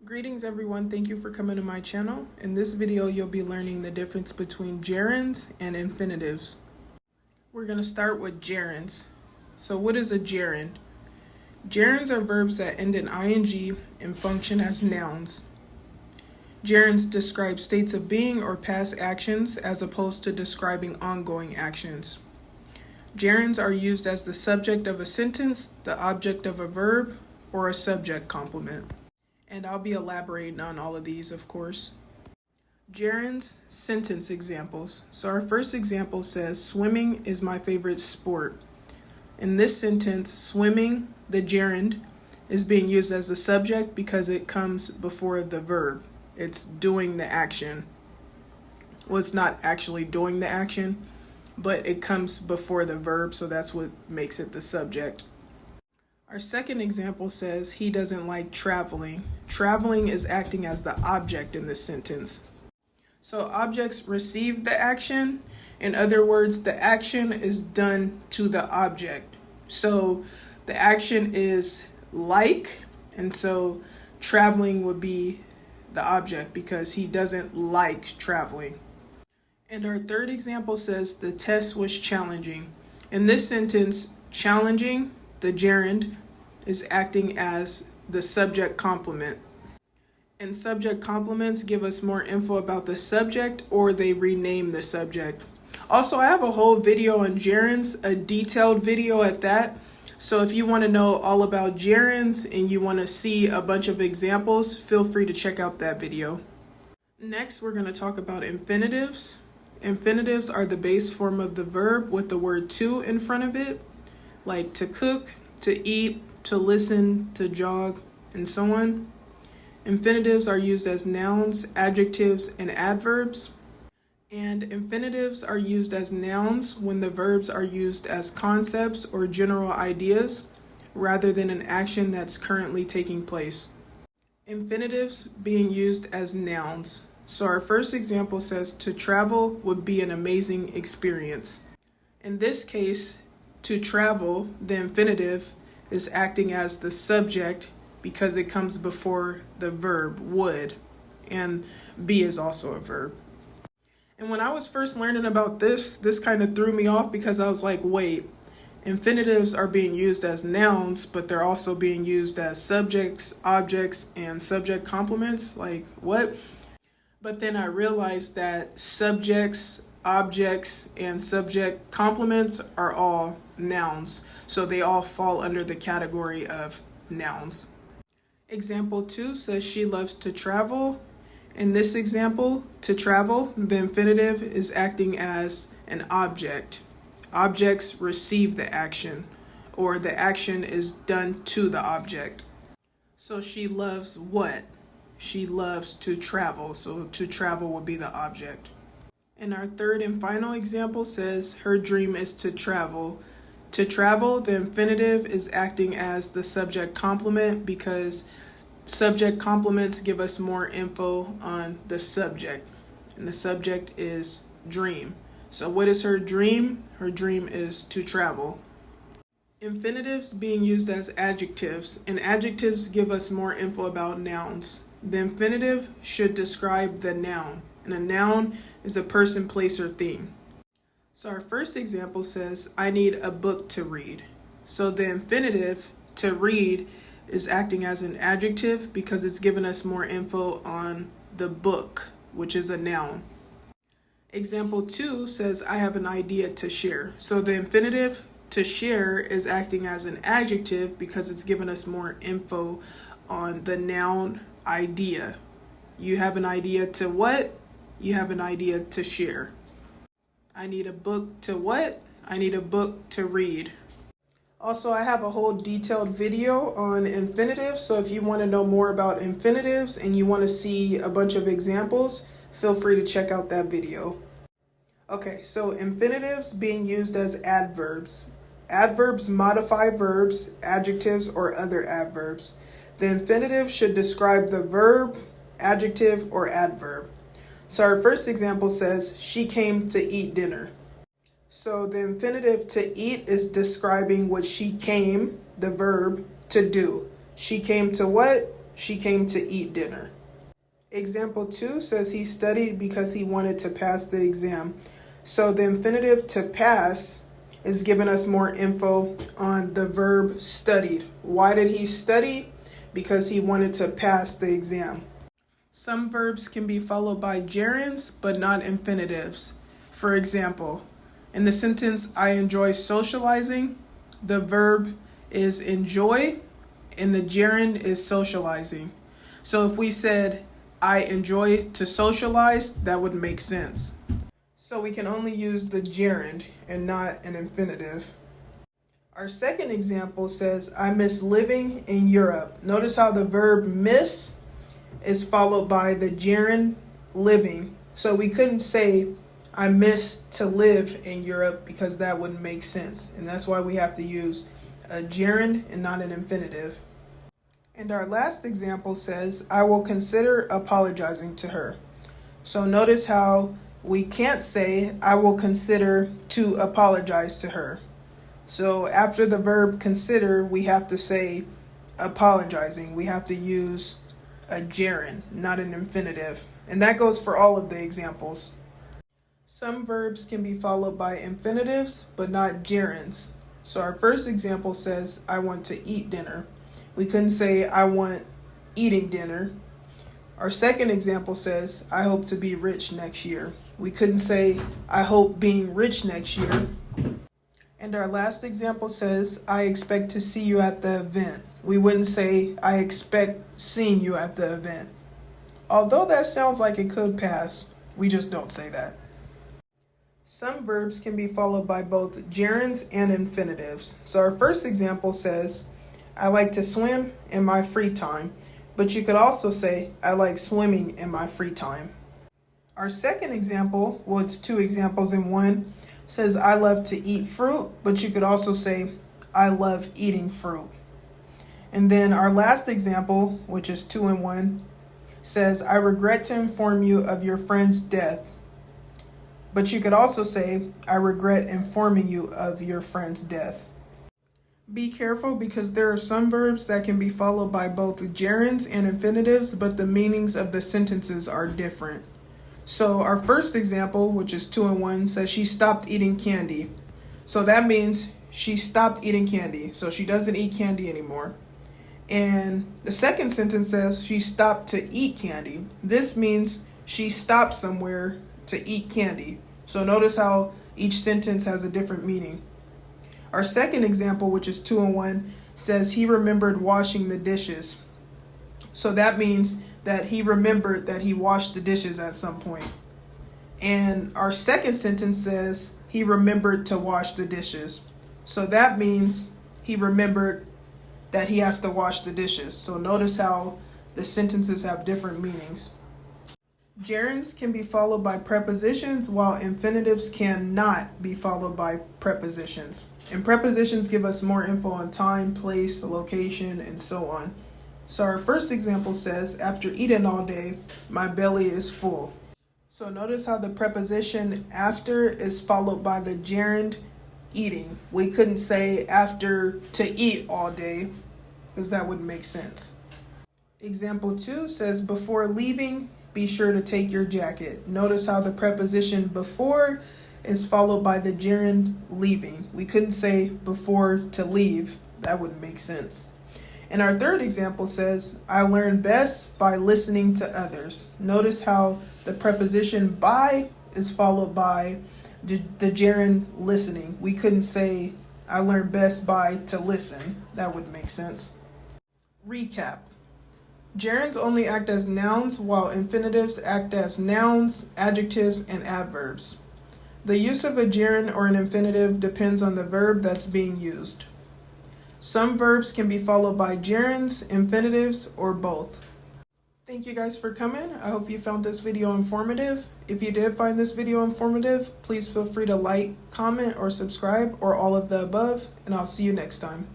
Greetings everyone, thank you for coming to my channel. In this video you'll be learning the difference between gerunds and infinitives. We're going to start with gerunds. So what is a gerund? Gerunds are verbs that end in ing and function as nouns. Gerunds describe states of being or past actions as opposed to describing ongoing actions. Gerunds are used as the subject of a sentence, the object of a verb, or a subject complement. And I'll be elaborating on all of these, of course. Gerunds, sentence examples. So our first example says, swimming is my favorite sport. In this sentence, swimming, the gerund, is being used as the subject because it comes before the verb. It's doing the action. Well, it's not actually doing the action, but it comes before the verb, so that's what makes it the subject. Our second example says he doesn't like traveling. Traveling is acting as the object in this sentence. So objects receive the action. In other words, the action is done to the object. So the action is like, and so traveling would be the object because he doesn't like traveling. And our third example says the test was challenging. In this sentence, challenging, the gerund, is acting as the subject complement. And subject complements give us more info about the subject, or they rename the subject. Also, I have a whole video on gerunds, a detailed video at that. So if you want to know all about gerunds and you want to see a bunch of examples, feel free to check out that video. Next, we're going to talk about infinitives. Infinitives are the base form of the verb with the word to in front of it, like to cook, to eat, to listen, to jog, and so on. Infinitives are used as nouns, adjectives, and adverbs. And infinitives are used as nouns when the verbs are used as concepts or general ideas rather than an action that's currently taking place. Infinitives being used as nouns. So our first example says to travel would be an amazing experience. In this case, to travel, the infinitive, is acting as the subject because it comes before the verb would, and be is also a verb. And when I was first learning about this kind of threw me off because I was like, wait, infinitives are being used as nouns, but they're also being used as subjects, objects, and subject complements. Like, what? But then I realized that subjects, objects, and subject complements are all nouns, so they all fall under the category of nouns. Example 2 says she loves to travel. In this example, to travel, the infinitive is acting as an object. Objects receive the action, or the action is done to the object. So she loves what? She loves to travel, so to travel would be the object. And our third and final example says her dream is to travel. To travel, the infinitive is acting as the subject complement because subject complements give us more info on the subject. And the subject is dream. So what is her dream? Her dream is to travel. Infinitives being used as adjectives, and adjectives give us more info about nouns. The infinitive should describe the noun, and a noun is a person, place, or thing. So our first example says, I need a book to read. So the infinitive, to read, is acting as an adjective because it's giving us more info on the book, which is a noun. Example 2 says, I have an idea to share. So the infinitive, to share, is acting as an adjective because it's giving us more info on the noun idea. You have an idea to what? You have an idea to share. I need a book to what? I need a book to read. Also, I have a whole detailed video on infinitives, so if you want to know more about infinitives and you want to see a bunch of examples, feel free to check out that video. Okay, so infinitives being used as adverbs. Adverbs modify verbs, adjectives, or other adverbs. The infinitive should describe the verb, adjective, or adverb. So our first example says, she came to eat dinner. So the infinitive to eat is describing what she came, the verb, to do. She came to what? she came to eat dinner. Example 2 says he studied because he wanted to pass the exam. So the infinitive to pass is giving us more info on the verb studied. Why did he study? Because he wanted to pass the exam. Some verbs can be followed by gerunds, but not infinitives. For example, in the sentence, I enjoy socializing, the verb is enjoy, and the gerund is socializing. So if we said, I enjoy to socialize, that would make sense. So we can only use the gerund and not an infinitive. Our second example says, I miss living in Europe. Notice how the verb miss is followed by the gerund living. So we couldn't say, I miss to live in Europe, because that wouldn't make sense. And that's why we have to use a gerund and not an infinitive. And our last example says, I will consider apologizing to her. So notice how we can't say, I will consider to apologize to her. So after the verb consider, we have to say apologizing. We have to use a gerund, not an infinitive. And that goes for all of the examples. Some verbs can be followed by infinitives, but not gerunds. So our first example says, I want to eat dinner. We couldn't say, I want eating dinner. Our second example says, I hope to be rich next year. We couldn't say, I hope being rich next year. And our last example says, I expect to see you at the event. We wouldn't say, I expect seeing you at the event. Although that sounds like it could pass, we just don't say that. Some verbs can be followed by both gerunds and infinitives. So our first example says, I like to swim in my free time. But you could also say, I like swimming in my free time. Our second example, well, it's two examples in one, says, I love to eat fruit, but you could also say, I love eating fruit. And then our last example, which is 2 in 1, says, I regret to inform you of your friend's death. But you could also say, I regret informing you of your friend's death. Be careful, because there are some verbs that can be followed by both gerunds and infinitives, but the meanings of the sentences are different. So our first example, which is 2 in 1, says she stopped eating candy. So that means she stopped eating candy. So she doesn't eat candy anymore. And the second sentence says she stopped to eat candy. This means she stopped somewhere to eat candy. So notice how each sentence has a different meaning. Our second example, which is 2 in 1, says he remembered washing the dishes. So that means that he remembered that he washed the dishes at some point. And our second sentence says he remembered to wash the dishes. So that means he remembered that he has to wash the dishes. So notice how the sentences have different meanings. Gerunds can be followed by prepositions, while infinitives cannot be followed by prepositions. And prepositions give us more info on time, place, location, and so on. So our first example says, after eating all day, my belly is full. So notice how the preposition after is followed by the gerund eating. We couldn't say after to eat all day, because that wouldn't make sense. Example 2 says, before leaving, be sure to take your jacket. Notice how the preposition before is followed by the gerund leaving. We couldn't say before to leave. That wouldn't make sense. And our third example says, I learn best by listening to others. Notice how the preposition by is followed by the gerund listening. We couldn't say, I learn best by to listen. That wouldn't make sense. Recap. Gerunds only act as nouns, while infinitives act as nouns, adjectives, and adverbs. The use of a gerund or an infinitive depends on the verb that's being used. Some verbs can be followed by gerunds, infinitives, or both. Thank you guys for coming. I hope you found this video informative. If you did find this video informative, please feel free to like, comment, or subscribe, or all of the above, and I'll see you next time.